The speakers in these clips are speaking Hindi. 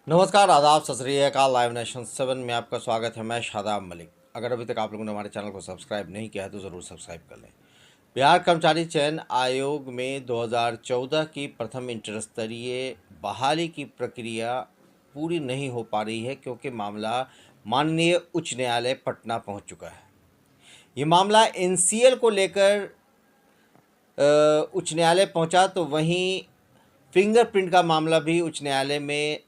नमस्कार, आदाब, सत श्री अकाल। लाइव नेशन 7 में आपका स्वागत है। मैं शादाब मलिक। अगर अभी तक आप लोगों ने हमारे चैनल को सब्सक्राइब नहीं किया है तो ज़रूर सब्सक्राइब कर लें। बिहार कर्मचारी चयन आयोग में 2014 की प्रथम इंटर स्तरीय बहाली की प्रक्रिया पूरी नहीं हो पा रही है क्योंकि मामला माननीय उच्च न्यायालय पटना पहुंच चुका है। ये मामला एनसीएल को लेकर उच्च न्यायालय पहुंचा तो वहीं फिंगरप्रिंट का मामला भी उच्च न्यायालय में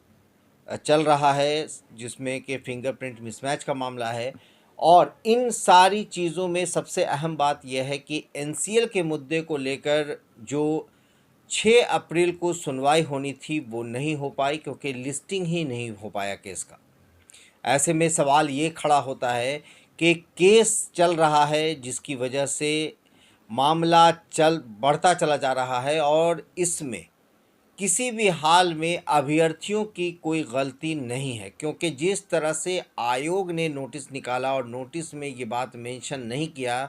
चल रहा है, जिसमें कि फिंगरप्रिंट मिसमैच का मामला है। और इन सारी चीज़ों में सबसे अहम बात यह है कि एनसीएल के मुद्दे को लेकर जो 6 अप्रैल को सुनवाई होनी थी वो नहीं हो पाई क्योंकि लिस्टिंग ही नहीं हो पाया केस का। ऐसे में सवाल ये खड़ा होता है कि केस चल रहा है जिसकी वजह से मामला बढ़ता चला जा रहा है और इसमें किसी भी हाल में अभ्यर्थियों की कोई गलती नहीं है, क्योंकि जिस तरह से आयोग ने नोटिस निकाला और नोटिस में ये बात मेंशन नहीं किया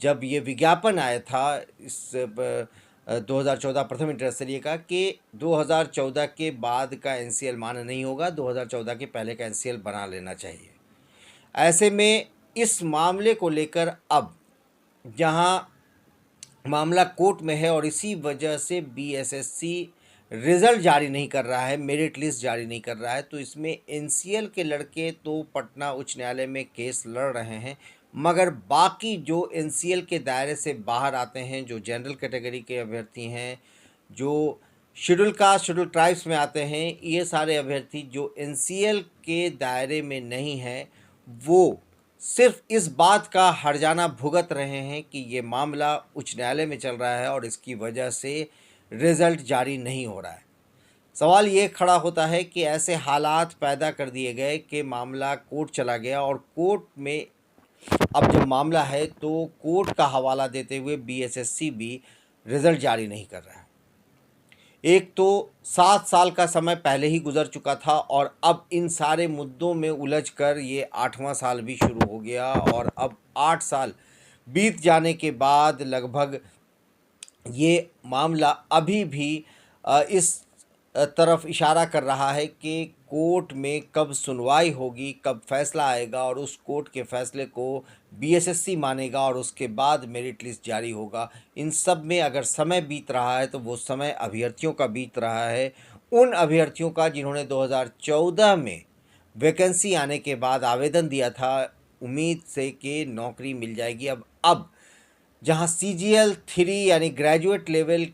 जब ये विज्ञापन आया था इस 2014 प्रथम इंटर स्तरीय का कि 2014 के बाद का एनसीएल मान्य नहीं होगा, 2014 के पहले का एनसीएल बना लेना चाहिए। ऐसे में इस मामले को लेकर अब जहां मामला कोर्ट में है और इसी वजह से बीएसएससी रिज़ल्ट जारी नहीं कर रहा है, मेरिट लिस्ट जारी नहीं कर रहा है, तो इसमें एनसीएल के लड़के तो पटना उच्च न्यायालय में केस लड़ रहे हैं, मगर बाकी जो एनसीएल के दायरे से बाहर आते हैं, जो जनरल कैटेगरी के अभ्यर्थी हैं, जो शेड्यूल कास्ट शेड्यूल ट्राइब्स में आते हैं, ये सारे अभ्यर्थी जो एनसीएल के दायरे में नहीं हैं, वो सिर्फ इस बात का हर्जाना भुगत रहे हैं कि ये मामला उच्च न्यायालय में चल रहा है और इसकी वजह से रिज़ल्ट जारी नहीं हो रहा है। सवाल ये खड़ा होता है कि ऐसे हालात पैदा कर दिए गए कि मामला कोर्ट चला गया और कोर्ट में अब जब मामला है तो कोर्ट का हवाला देते हुए बीएसएससी भी रिज़ल्ट जारी नहीं कर रहा है। एक तो 7 साल का समय पहले ही गुजर चुका था और अब इन सारे मुद्दों में उलझकर ये 8वां साल भी शुरू हो गया और अब 8 साल बीत जाने के बाद लगभग ये मामला अभी भी इस तरफ इशारा कर रहा है कि कोर्ट में कब सुनवाई होगी, कब फैसला आएगा और उस कोर्ट के फैसले को बीएसएससी मानेगा और उसके बाद मेरिट लिस्ट जारी होगा। इन सब में अगर समय बीत रहा है तो वो समय अभ्यर्थियों का बीत रहा है, उन अभ्यर्थियों का जिन्होंने 2014 में वैकेंसी आने के बाद आवेदन दिया था उम्मीद से कि नौकरी मिल जाएगी। अब जहां सीजीएल 3 यानी ग्रेजुएट लेवल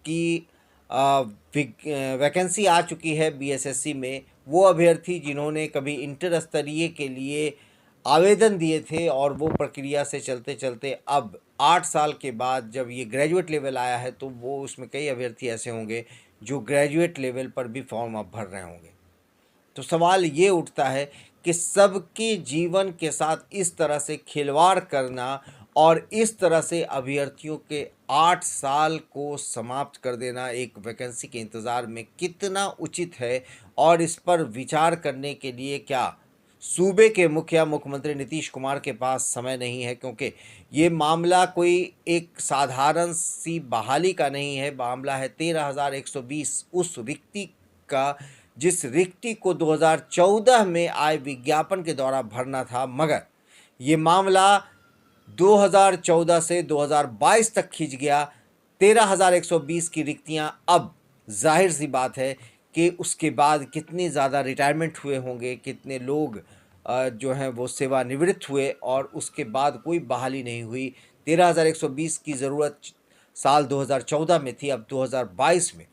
की वैकेंसी आ चुकी है बीएसएससी में, वो अभ्यर्थी जिन्होंने कभी इंटर स्तरीय के लिए आवेदन दिए थे और वो प्रक्रिया से चलते चलते अब 8 साल के बाद जब ये ग्रेजुएट लेवल आया है तो वो उसमें कई अभ्यर्थी ऐसे होंगे जो ग्रेजुएट लेवल पर भी फॉर्म अब भर रहे होंगे। तो सवाल ये उठता है कि सबके जीवन के साथ इस तरह से खिलवाड़ करना और इस तरह से अभ्यर्थियों के 8 साल को समाप्त कर देना एक वैकेंसी के इंतज़ार में कितना उचित है और इस पर विचार करने के लिए क्या सूबे के मुख्यमंत्री नीतीश कुमार के पास समय नहीं है, क्योंकि ये मामला कोई एक साधारण सी बहाली का नहीं है, मामला है 13,120 उस रिक्ति का जिस रिक्ति को 2014 में आए विज्ञापन के द्वारा भरना था, मगर ये मामला 2014 से 2022 तक खींच गया। 13,120 की रिक्तियां, अब जाहिर सी बात है कि उसके बाद कितने ज़्यादा रिटायरमेंट हुए होंगे, कितने लोग जो हैं वो सेवानिवृत्त हुए और उसके बाद कोई बहाली नहीं हुई। 13,120 की ज़रूरत साल 2014 में थी, अब 2022 में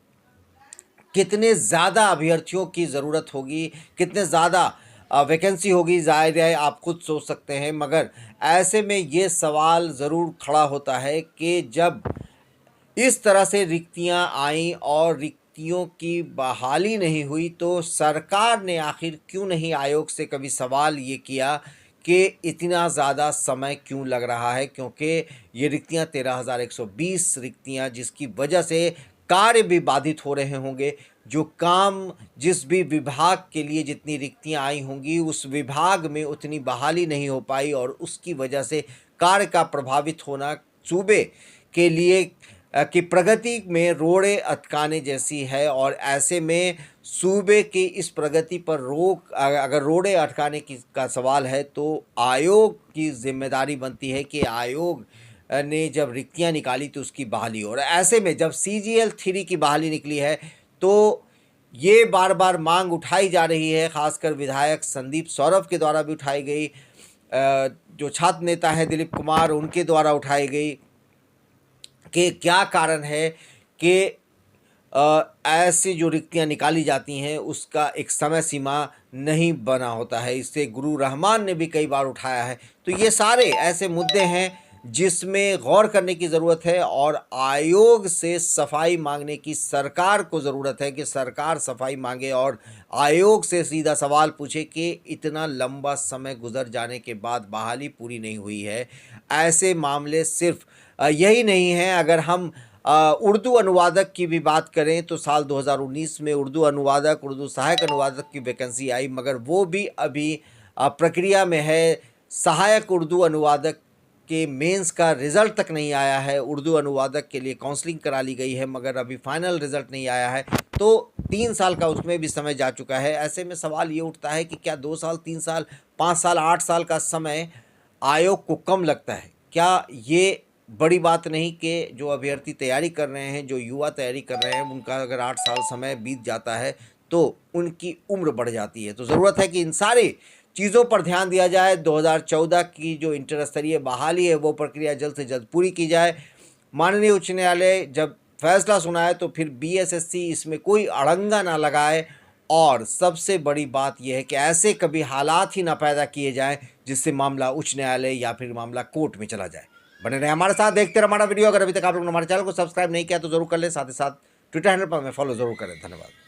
कितने ज़्यादा अभ्यर्थियों की ज़रूरत होगी, कितने ज़्यादा वैकेंसी होगी, ज़ाहिर है आप खुद सोच सकते हैं। मगर ऐसे में ये सवाल ज़रूर खड़ा होता है कि जब इस तरह से रिक्तियां आईं और रिक्तियों की बहाली नहीं हुई तो सरकार ने आखिर क्यों नहीं आयोग से कभी सवाल ये किया कि इतना ज़्यादा समय क्यों लग रहा है, क्योंकि ये रिक्तियां 13,120 रिक्तियां जिसकी वजह से कार्य भी बाधित हो रहे होंगे। जो काम जिस भी विभाग के लिए जितनी रिक्तियां आई होंगी उस विभाग में उतनी बहाली नहीं हो पाई और उसकी वजह से कार्य का प्रभावित होना सूबे के लिए की प्रगति में रोड़े अटकाने जैसी है। और ऐसे में सूबे की इस प्रगति पर रोक, अगर रोड़े अटकाने की का सवाल है तो आयोग की जिम्मेदारी बनती है कि आयोग ने जब रिक्तियां निकाली तो उसकी बहाली हो। और ऐसे में जब CGL 3 की बहाली निकली है तो ये बार बार मांग उठाई जा रही है, खासकर विधायक संदीप सौरभ के द्वारा भी उठाई गई, जो छात्र नेता है दिलीप कुमार उनके द्वारा उठाई गई, कि क्या कारण है कि ऐसी जो रिक्तियां निकाली जाती हैं उसका एक समय सीमा नहीं बना होता है। इससे गुरु रहमान ने भी कई बार उठाया है। तो ये सारे ऐसे मुद्दे हैं जिसमें गौर करने की ज़रूरत है और आयोग से सफाई मांगने की सरकार को ज़रूरत है कि सरकार सफाई मांगे और आयोग से सीधा सवाल पूछे कि इतना लंबा समय गुजर जाने के बाद बहाली पूरी नहीं हुई है। ऐसे मामले सिर्फ यही नहीं है। अगर हम उर्दू अनुवादक की भी बात करें तो साल 2019 में उर्दू अनुवादक, उर्दू सहायक अनुवादक की वैकेंसी आई, मगर वो भी अभी प्रक्रिया में है। सहायक उर्दू अनुवादक के मेंस का रिज़ल्ट तक नहीं आया है। उर्दू अनुवादक के लिए काउंसलिंग करा ली गई है मगर अभी फाइनल रिज़ल्ट नहीं आया है। तो 3 साल का उसमें भी समय जा चुका है। ऐसे में सवाल ये उठता है कि क्या 2 साल, 3 साल, 5 साल, 8 साल का समय आयोग को कम लगता है? क्या ये बड़ी बात नहीं कि जो अभ्यर्थी तैयारी कर रहे हैं, जो युवा तैयारी कर रहे हैं, उनका अगर 8 साल समय बीत जाता है तो उनकी उम्र बढ़ जाती है। तो ज़रूरत है कि इन सारी चीज़ों पर ध्यान दिया जाए। 2014 की जो इंटर स्तरीय बहाली है वो प्रक्रिया जल्द से जल्द पूरी की जाए। माननीय उच्च न्यायालय जब फैसला सुनाए तो फिर BSSC इसमें कोई अड़ंगा ना लगाए। और सबसे बड़ी बात यह है कि ऐसे कभी हालात ही ना पैदा किए जाएं जिससे मामला उच्च न्यायालय या फिर मामला कोर्ट में चला जाए। बने रहे हमारे साथ, देखते रहे हमारा वीडियो। अगर अभी तक आप लोगों ने हमारे चैनल को सब्सक्राइब नहीं किया तो जरूर कर लें, साथ ही साथ ट्विटर हैंडल पर हमें फॉलो जरूर करें। धन्यवाद।